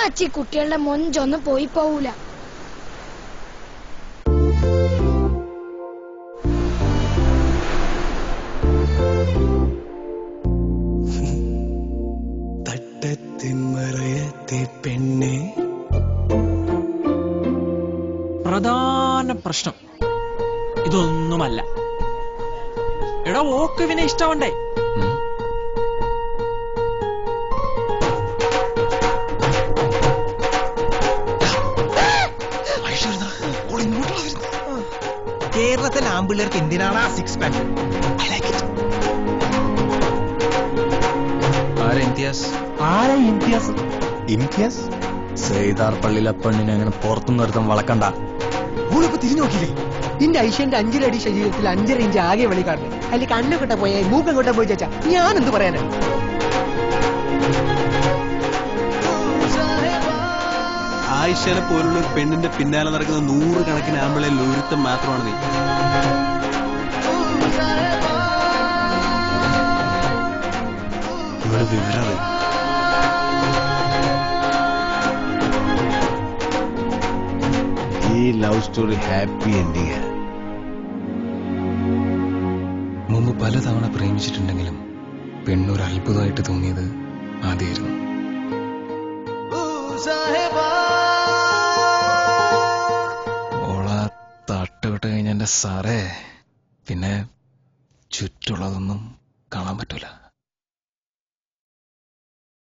അച്ചി കുട്ടികളുടെ മൊഞ്ചൊന്നും പോയി പോവൂല. പെണ്ണെ പ്രധാന പ്രശ്നം ഇതൊന്നുമല്ല. എടാ ഓക്ക് ഇവനെ ഇഷ്ടമുണ്ടേ. കേരളത്തിലെ ആമ്പിള്ളേർക്ക് എന്തിനാണ് ആ 6 പാക്ക്? ആരാ ഇംതിയാസ്? ഇംതിയാസ് സൈദാർ പള്ളിയിലെ പെണ്ണിനെ അങ്ങനെ പുറത്തുനിന്ന് ഒരുത്തം വളക്കണ്ട. ഓളിപ്പോ തിരിഞ്ഞു നോക്കില്ലേ? നിന്റെ ഐഷ്യന്റെ 5 അടി ശരീരത്തിൽ 5.5 ഇഞ്ച് ആകെ വെളി കാണുന്നത്. അതിൽ കണ്ണുകൊട്ട പോയാൽ മൂക്കങ്ങോട്ട പോയി ചേച്ചാ ഞാൻ എന്ത് പറയാനാ? ആയിഷനെ പോലുള്ള ഒരു പെണ്ണിന്റെ പിന്നാലെ നടക്കുന്ന 100 കണക്കിന് ആമ്പിളയിൽ ഒരുത്തം മാത്രമാണ് നീ. ഇവിടെ വിവരം ഈ ലവ് സ്റ്റോറി ഹാപ്പി എൻഡിങ്. മുമ്പ് പലതവണ പ്രേമിച്ചിട്ടുണ്ടെങ്കിലും പെണ്ണൊരു അത്ഭുതമായിട്ട് തോന്നിയത് ആദ്യമായിരുന്നു. ഓള തട്ടുവിട്ട് കഴിഞ്ഞ എന്റെ സാറേ പിന്നെ ചുറ്റുള്ളതൊന്നും കാണാൻ പറ്റൂല.